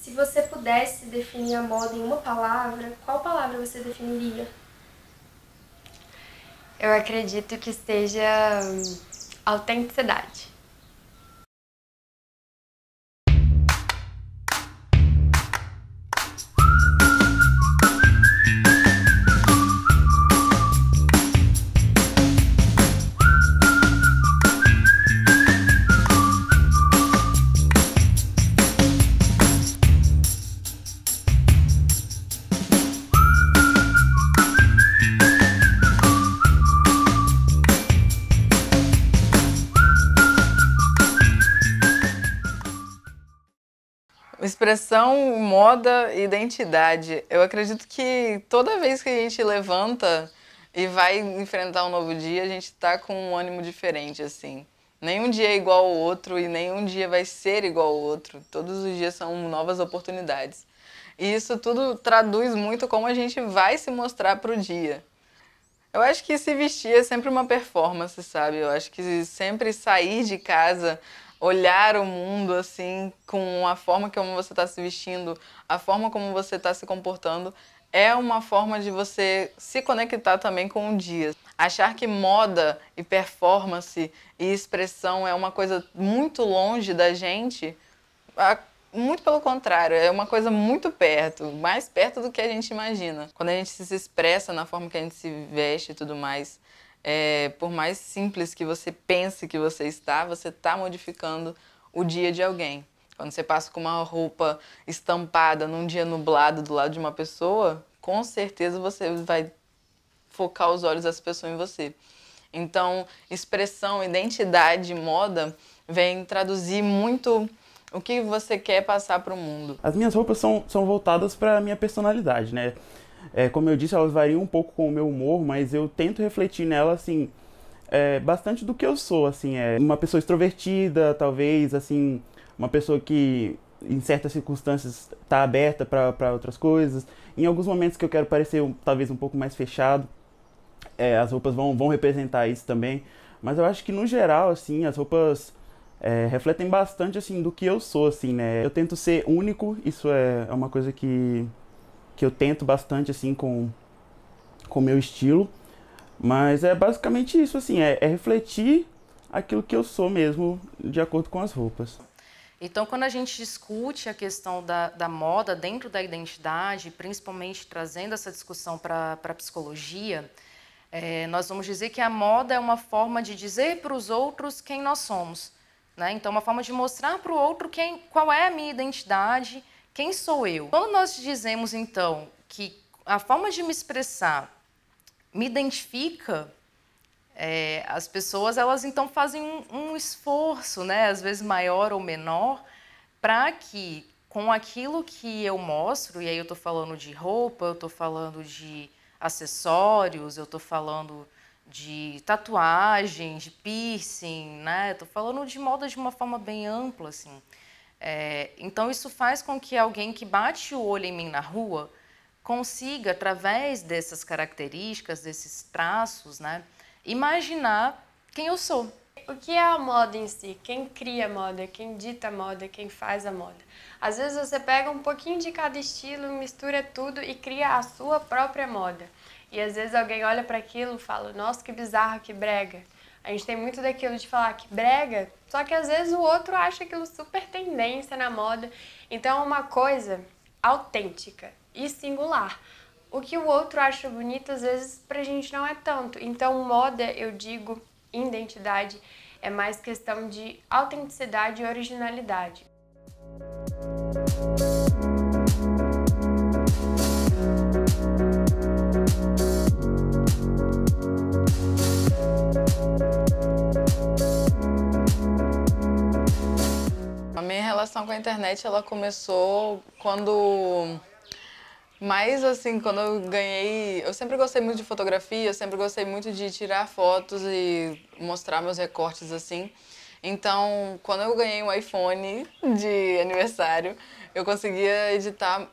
Se você pudesse definir a moda em uma palavra, qual palavra você definiria? Eu acredito que seja autenticidade. Expressão, moda, identidade. Eu acredito que toda vez que a gente levanta e vai enfrentar um novo dia, a gente tá com um ânimo diferente, assim. Nenhum dia é igual ao outro e nenhum dia vai ser igual ao outro. Todos os dias são novas oportunidades. E isso tudo traduz muito como a gente vai se mostrar pro dia. Eu acho que se vestir é sempre uma performance, sabe? Eu acho que sempre sair de casa, olhar o mundo assim, com a forma como você está se vestindo, a forma como você está se comportando, é uma forma de você se conectar também com o dia. Achar que moda e performance e expressão é uma coisa muito longe da gente, muito pelo contrário, é uma coisa muito perto, mais perto do que a gente imagina. Quando a gente se expressa na forma que a gente se veste e tudo mais, por mais simples que você pense que você está modificando o dia de alguém. Quando você passa com uma roupa estampada num dia nublado do lado de uma pessoa, com certeza você vai focar os olhos das pessoas em você. Então, expressão, identidade, moda, vem traduzir muito o que você quer passar para o mundo. As minhas roupas são voltadas para a minha personalidade, né? Como eu disse, elas variam um pouco com o meu humor, mas eu tento refletir nela, assim, bastante do que eu sou, assim. Uma pessoa extrovertida, talvez, assim, uma pessoa que, em certas circunstâncias, está aberta para outras coisas. Em alguns momentos que eu quero parecer, talvez, um pouco mais fechado, as roupas vão representar isso também. Mas eu acho que, no geral, assim, as roupas refletem bastante, assim, do que eu sou, assim, né? Eu tento ser único, isso é uma coisa que eu tento bastante, assim, com o meu estilo. Mas é basicamente isso, assim, é refletir aquilo que eu sou mesmo, de acordo com as roupas. Então, quando a gente discute a questão da moda dentro da identidade, principalmente trazendo essa discussão para a psicologia, nós vamos dizer que a moda é uma forma de dizer para os outros quem nós somos. Né? Então, uma forma de mostrar para o outro qual é a minha identidade, quem sou eu. Quando nós dizemos, então, que a forma de me expressar me identifica, as pessoas, elas então fazem um esforço, né, às vezes maior ou menor, para que com aquilo que eu mostro, e aí eu estou falando de roupa, eu estou falando de acessórios, eu estou falando de tatuagem, de piercing, né? Estou falando de moda de uma forma bem ampla, assim. Então isso faz com que alguém que bate o olho em mim na rua consiga, através dessas características, desses traços, né, imaginar quem eu sou. O que é a moda em si? Quem cria a moda? Quem dita a moda? Quem faz a moda? Às vezes você pega um pouquinho de cada estilo, mistura tudo e cria a sua própria moda. E às vezes alguém olha para aquilo e fala, nossa, que bizarro, que brega. A gente tem muito daquilo de falar que brega, só que às vezes o outro acha aquilo super tendência na moda. Então é uma coisa autêntica e singular. O que o outro acha bonito, às vezes, pra gente não é tanto. Então, moda, eu digo, identidade, é mais questão de autenticidade e originalidade. A minha relação com a internet, ela começou quando eu ganhei... Eu sempre gostei muito de fotografia, eu sempre gostei muito de tirar fotos e mostrar meus recortes, assim. Então, quando eu ganhei um iPhone de aniversário, eu conseguia editar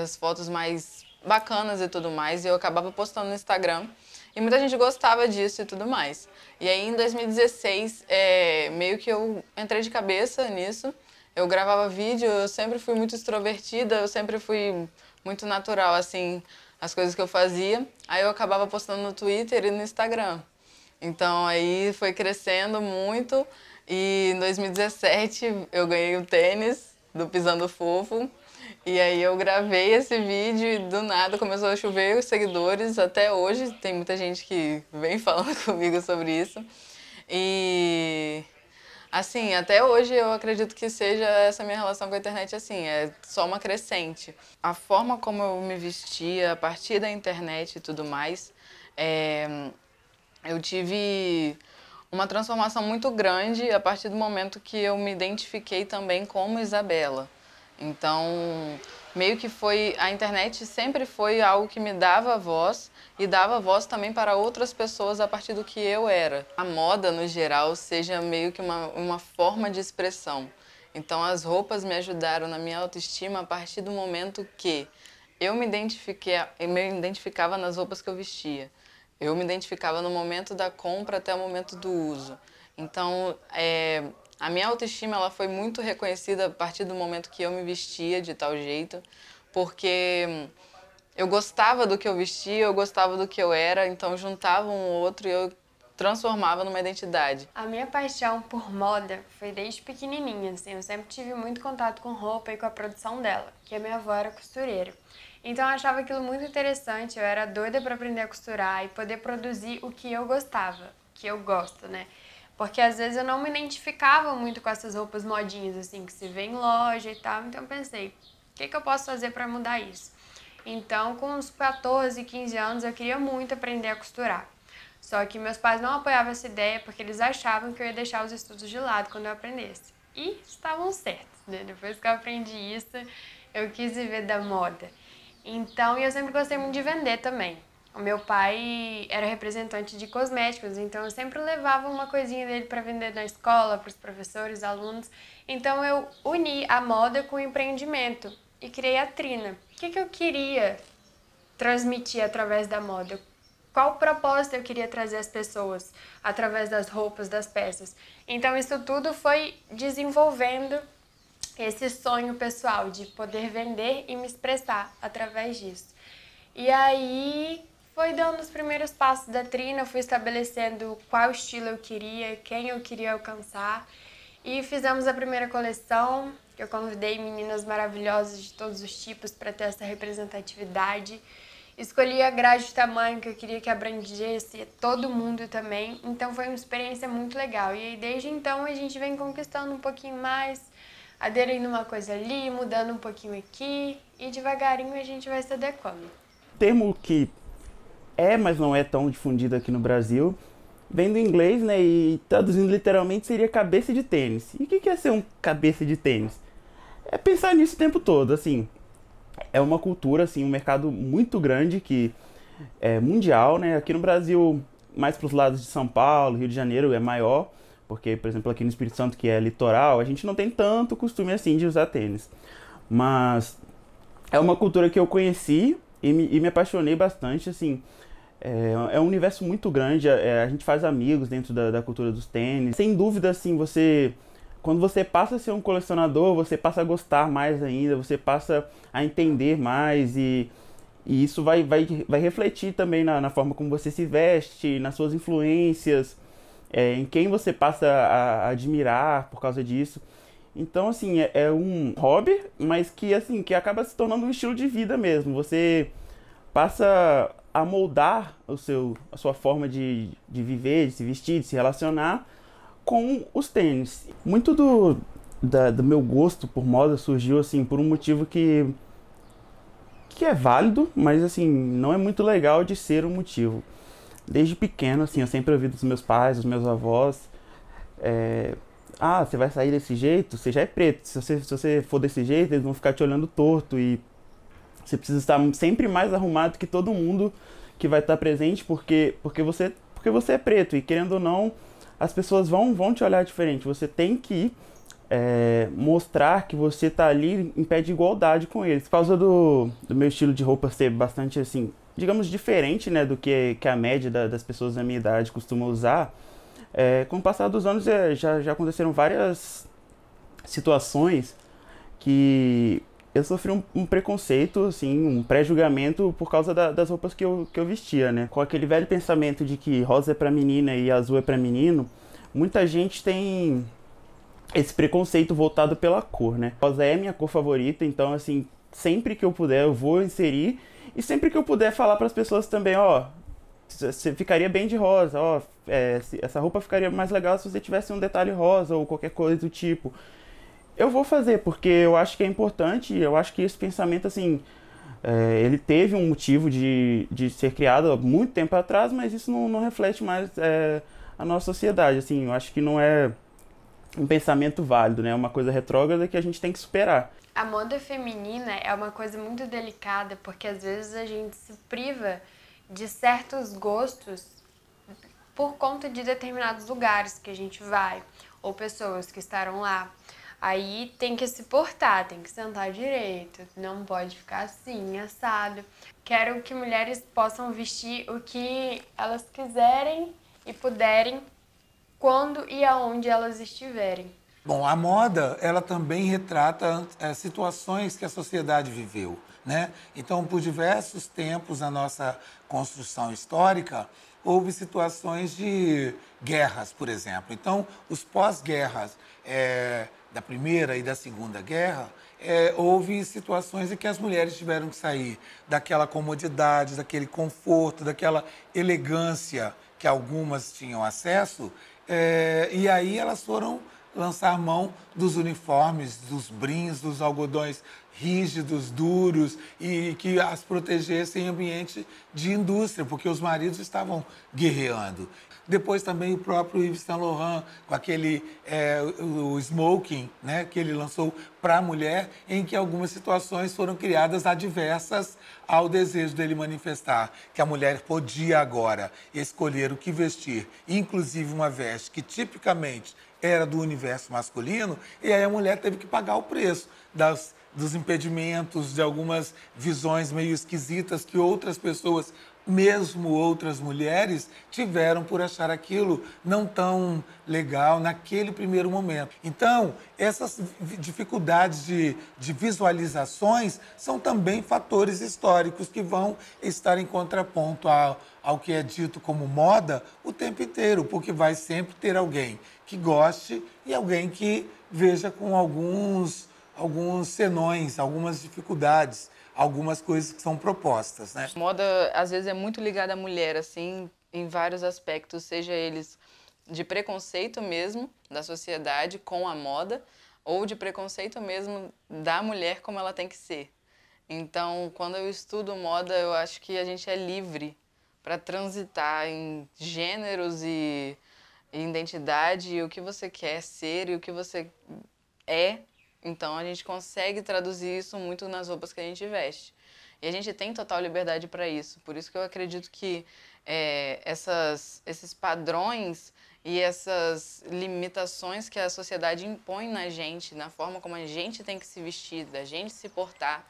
as fotos mais bacanas e tudo mais, e eu acabava postando no Instagram. E muita gente gostava disso e tudo mais. E aí, em 2016, meio que eu entrei de cabeça nisso eu gravava vídeo, eu sempre fui muito extrovertida, eu sempre fui muito natural, assim, as coisas que eu fazia. Aí eu acabava postando no Twitter e no Instagram. Então aí foi crescendo muito e em 2017 eu ganhei o tênis do Pisando Fofo. E aí eu gravei esse vídeo e do nada começou a chover os seguidores. Até hoje tem muita gente que vem falando comigo sobre isso. E assim, até hoje eu acredito que seja essa minha relação com a internet assim, é só uma crescente. A forma como eu me vestia a partir da internet e tudo mais, eu tive uma transformação muito grande a partir do momento que eu me identifiquei também como Isabela. Então, meio que a internet sempre foi algo que me dava voz e dava voz também para outras pessoas a partir do que eu era. A moda, no geral, seja meio que uma forma de expressão. Então, as roupas me ajudaram na minha autoestima a partir do momento que eu me identificava nas roupas que eu vestia. Eu me identificava no momento da compra até o momento do uso. Então, a minha autoestima ela foi muito reconhecida a partir do momento que eu me vestia de tal jeito, porque eu gostava do que eu vestia, eu gostava do que eu era, então juntava um ou outro e eu transformava numa identidade. A minha paixão por moda foi desde pequenininha, assim, eu sempre tive muito contato com roupa e com a produção dela, que a minha avó era costureira. Então eu achava aquilo muito interessante, eu era doida para aprender a costurar e poder produzir o que eu gostava, que eu gosto, né? Porque às vezes eu não me identificava muito com essas roupas modinhas, assim, que se vê em loja e tal. Então eu pensei, o que eu posso fazer para mudar isso? Então, com uns 14, 15 anos, eu queria muito aprender a costurar. Só que meus pais não apoiavam essa ideia porque eles achavam que eu ia deixar os estudos de lado quando eu aprendesse. E estavam certos, né? Depois que eu aprendi isso, eu quis viver da moda. Então, eu sempre gostei muito de vender também. O meu pai era representante de cosméticos, então eu sempre levava uma coisinha dele para vender na escola, para os professores, alunos. Então eu uni a moda com o empreendimento e criei a Trina. O que eu queria transmitir através da moda? Qual propósito eu queria trazer às pessoas através das roupas, das peças? Então isso tudo foi desenvolvendo esse sonho pessoal de poder vender e me expressar através disso. E aí foi dando os primeiros passos da Trina, eu fui estabelecendo qual estilo eu queria, quem eu queria alcançar. E fizemos a primeira coleção, que eu convidei meninas maravilhosas de todos os tipos para ter essa representatividade. Escolhi a grade de tamanho que eu queria que abrangesse todo mundo também. Então foi uma experiência muito legal. E aí, desde então a gente vem conquistando um pouquinho mais, aderindo uma coisa ali, mudando um pouquinho aqui. E devagarinho a gente vai se adequando. Termo que mas não é tão difundido aqui no Brasil, vem do inglês, né, e traduzindo literalmente seria cabeça de tênis. E o que é ser um cabeça de tênis? É pensar nisso o tempo todo, assim. É uma cultura, assim, um mercado muito grande que é mundial, né? Aqui no Brasil, mais para os lados de São Paulo, Rio de Janeiro é maior, porque, por exemplo, aqui no Espírito Santo, que é litoral, a gente não tem tanto costume assim de usar tênis. Mas é uma cultura que eu conheci e me apaixonei bastante, assim. É um universo muito grande, a gente faz amigos dentro da cultura dos tênis. Sem dúvida, assim, quando você passa a ser um colecionador, você passa a gostar mais ainda, você passa a entender mais e isso vai refletir também na forma como você se veste, nas suas influências, em quem você passa a admirar por causa disso. Então, assim, é um hobby, mas que acaba se tornando um estilo de vida mesmo. Você passa a moldar a sua forma de viver, de se vestir, de se relacionar com os tênis. Muito do meu gosto por moda surgiu assim por um motivo que é válido, mas assim não é muito legal de ser um motivo. Desde pequeno, assim, eu sempre ouvi dos meus pais, dos meus avós, você vai sair desse jeito, você já é preto. Se você for desse jeito, eles vão ficar te olhando torto e você precisa estar sempre mais arrumado que todo mundo que vai estar presente porque você é preto e, querendo ou não, as pessoas vão te olhar diferente. Você tem que mostrar que você está ali em pé de igualdade com eles. Por causa do meu estilo de roupa ser bastante, assim, digamos, diferente, né, do que a média das pessoas da minha idade costuma usar, com o passar dos anos já aconteceram várias situações que eu sofri um preconceito, assim, um pré-julgamento por causa das roupas que eu vestia, né? Com aquele velho pensamento de que rosa é pra menina e azul é pra menino, muita gente tem esse preconceito voltado pela cor, né? Rosa é minha cor favorita, então, assim, sempre que eu puder eu vou inserir, e sempre que eu puder falar para as pessoas também, ó, você ficaria bem de rosa, ó, essa roupa ficaria mais legal se você tivesse um detalhe rosa ou qualquer coisa do tipo. Eu vou fazer, porque eu acho que é importante, eu acho que esse pensamento, assim, ele teve um motivo de ser criado há muito tempo atrás, mas isso não reflete mais a nossa sociedade, assim, eu acho que não é um pensamento válido, né? É uma coisa retrógrada que a gente tem que superar. A moda feminina é uma coisa muito delicada, porque às vezes a gente se priva de certos gostos por conta de determinados lugares que a gente vai, ou pessoas que estarão lá. Aí tem que se portar, tem que sentar direito, não pode ficar assim, assado. Quero que mulheres possam vestir o que elas quiserem e puderem, quando e aonde elas estiverem. Bom, a moda, ela também retrata situações que a sociedade viveu, né? Então, por diversos tempos na nossa construção histórica, houve situações de guerras, por exemplo. Então, os pós-guerras da Primeira e da Segunda Guerra, houve situações em que as mulheres tiveram que sair daquela comodidade, daquele conforto, daquela elegância que algumas tinham acesso, e aí elas foram lançar mão dos uniformes, dos brinhos, dos algodões rígidos, duros e que as protegessem em ambiente de indústria, porque os maridos estavam guerreando. Depois também o próprio Yves Saint Laurent, com aquele o smoking, né, que ele lançou para a mulher, em que algumas situações foram criadas adversas ao desejo dele manifestar que a mulher podia agora escolher o que vestir, inclusive uma veste que tipicamente era do universo masculino, e aí a mulher teve que pagar o preço dos impedimentos, de algumas visões meio esquisitas que outras pessoas, mesmo outras mulheres, tiveram por achar aquilo não tão legal naquele primeiro momento. Então, essas dificuldades de visualizações são também fatores históricos que vão estar em contraponto ao que é dito como moda o tempo inteiro, porque vai sempre ter alguém que goste e alguém que veja com alguns senões, algumas dificuldades, algumas coisas que são propostas, né? Moda, às vezes, é muito ligada à mulher, assim, em vários aspectos, seja eles de preconceito mesmo da sociedade com a moda, ou de preconceito mesmo da mulher como ela tem que ser. Então, quando eu estudo moda, eu acho que a gente é livre para transitar em gêneros e identidade, e o que você quer ser e o que você é. Então, a gente consegue traduzir isso muito nas roupas que a gente veste. E a gente tem total liberdade para isso. Por isso que eu acredito que esses padrões e essas limitações que a sociedade impõe na gente, na forma como a gente tem que se vestir, da gente se portar,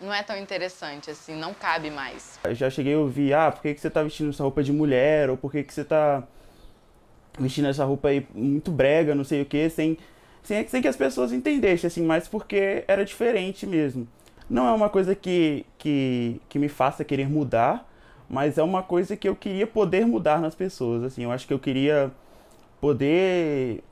não é tão interessante, assim, não cabe mais. Eu já cheguei a ouvir, por que você tá vestindo essa roupa de mulher? Ou por que você tá vestindo essa roupa aí muito brega, não sei o quê, sem que as pessoas entendessem, assim, mas porque era diferente mesmo. Não é uma coisa que me faça querer mudar, mas é uma coisa que eu queria poder mudar nas pessoas, assim. Eu acho que eu queria poder,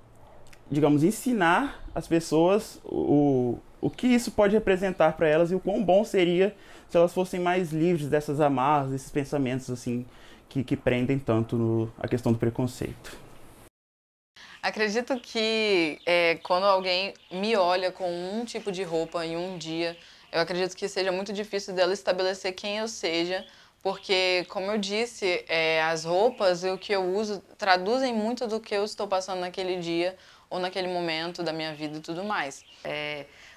digamos, ensinar as pessoas o que isso pode representar para elas e o quão bom seria se elas fossem mais livres dessas amarras, desses pensamentos, assim, que prendem tanto a questão do preconceito. Acredito que quando alguém me olha com um tipo de roupa em um dia, eu acredito que seja muito difícil dela estabelecer quem eu seja, porque, como eu disse, as roupas e o que eu uso traduzem muito do que eu estou passando naquele dia ou naquele momento da minha vida e tudo mais.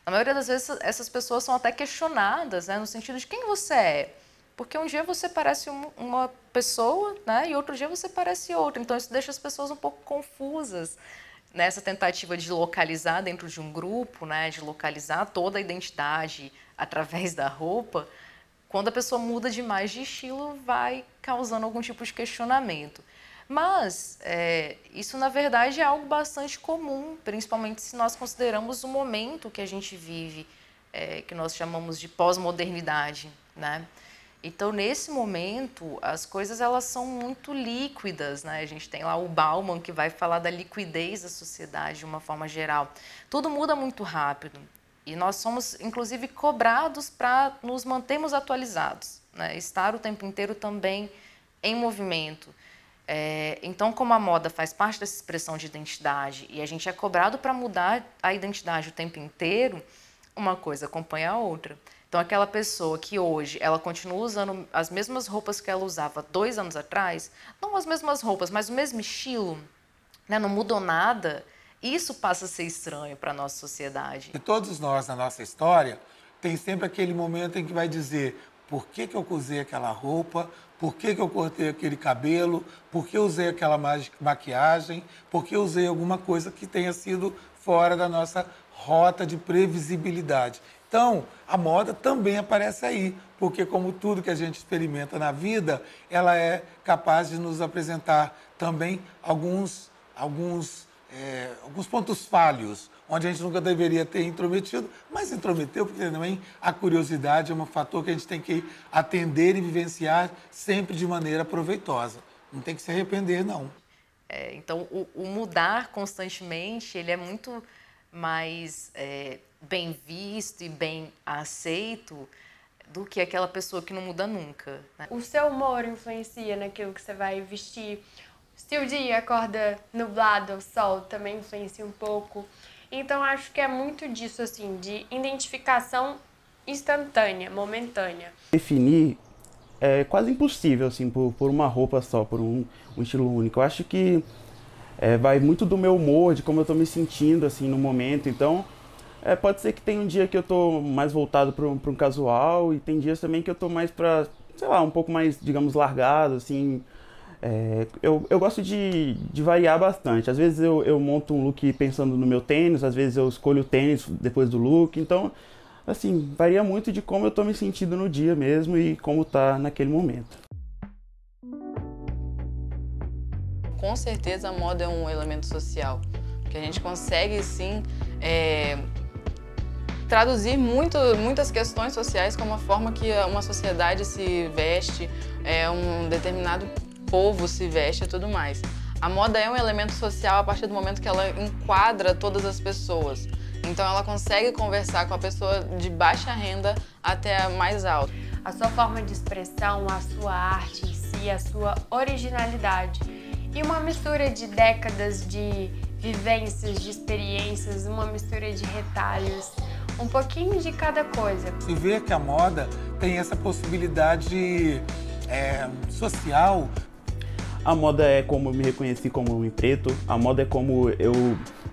Na maioria das vezes, essas pessoas são até questionadas, né, no sentido de quem você é. Porque um dia você parece uma pessoa, né, e outro dia você parece outra. Então, isso deixa as pessoas um pouco confusas nessa tentativa de localizar dentro de um grupo, né, de localizar toda a identidade através da roupa. Quando a pessoa muda demais de estilo, vai causando algum tipo de questionamento. Mas isso, na verdade, é algo bastante comum, principalmente se nós consideramos o momento que a gente vive, que nós chamamos de pós-modernidade, né? Então, nesse momento, as coisas elas são muito líquidas, né? A gente tem lá o Bauman, que vai falar da liquidez da sociedade de uma forma geral. Tudo muda muito rápido e nós somos, inclusive, cobrados para nos mantermos atualizados, né? Estar o tempo inteiro também em movimento. Então, como a moda faz parte dessa expressão de identidade e a gente é cobrado para mudar a identidade o tempo inteiro, uma coisa acompanha a outra. Então, aquela pessoa que hoje ela continua usando as mesmas roupas que ela usava 2 anos atrás, não as mesmas roupas, mas o mesmo estilo, né? Não mudou nada, isso passa a ser estranho para a nossa sociedade. E todos nós, na nossa história, tem sempre aquele momento em que vai dizer por que eu usei aquela roupa, por que eu cortei aquele cabelo, por que eu usei aquela maquiagem, por que eu usei alguma coisa que tenha sido fora da nossa rota de previsibilidade. Então, a moda também aparece aí, porque como tudo que a gente experimenta na vida, ela é capaz de nos apresentar também alguns pontos falhos, onde a gente nunca deveria ter intrometido, mas intrometeu, porque também a curiosidade é um fator que a gente tem que atender e vivenciar sempre de maneira proveitosa. Não tem que se arrepender, não. Então, o mudar constantemente, ele é muito mais bem visto e bem aceito do que aquela pessoa que não muda nunca, né? O seu humor influencia naquilo que você vai vestir. Se o dia acorda nublado, o sol também influencia um pouco. Então, acho que é muito disso, assim, de identificação instantânea, momentânea. Definir é quase impossível, assim, por uma roupa só, por um estilo único. Eu acho que vai muito do meu humor, de como eu tô me sentindo, assim, no momento. Então, pode ser que tenha um dia que eu tô mais voltado para um casual e tem dias também que eu tô mais pra, sei lá, um pouco mais, digamos, largado, assim. Eu gosto de variar bastante. Às vezes eu monto um look pensando no meu tênis, às vezes eu escolho o tênis depois do look. Então, assim, varia muito de como eu tô me sentindo no dia mesmo e como tá naquele momento. Com certeza a moda é um elemento social, que a gente consegue sim traduzir muitas questões sociais como a forma que uma sociedade se veste, um determinado povo se veste e tudo mais. A moda é um elemento social a partir do momento que ela enquadra todas as pessoas. Então ela consegue conversar com a pessoa de baixa renda até a mais alta. A sua forma de expressão, a sua arte em si, a sua originalidade. E uma mistura de décadas de vivências, de experiências, uma mistura de retalhos, um pouquinho de cada coisa. E ver que a moda tem essa possibilidade social. A moda é como eu me reconheci como homem preto, a moda é como eu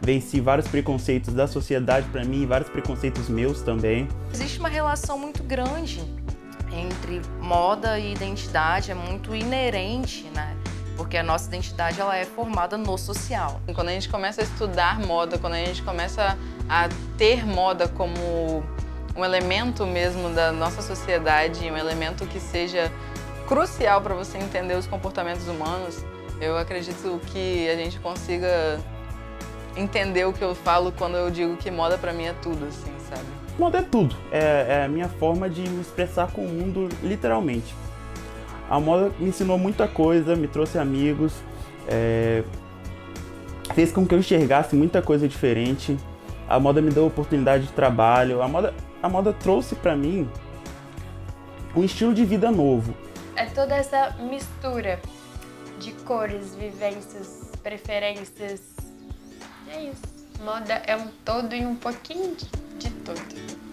venci vários preconceitos da sociedade para mim, vários preconceitos meus também. Existe uma relação muito grande entre moda e identidade, é muito inerente, né? Porque a nossa identidade ela é formada no social. Quando a gente começa a estudar moda, quando a gente começa a ter moda como um elemento mesmo da nossa sociedade, um elemento que seja crucial para você entender os comportamentos humanos, eu acredito que a gente consiga entender o que eu falo quando eu digo que moda para mim é tudo, assim, sabe? Moda é tudo, é a minha forma de me expressar com o mundo, literalmente. A moda me ensinou muita coisa, me trouxe amigos, fez com que eu enxergasse muita coisa diferente. A moda me deu oportunidade de trabalho, a moda trouxe para mim um estilo de vida novo. É toda essa mistura de cores, vivências, preferências. É isso. Moda é um todo e um pouquinho de tudo.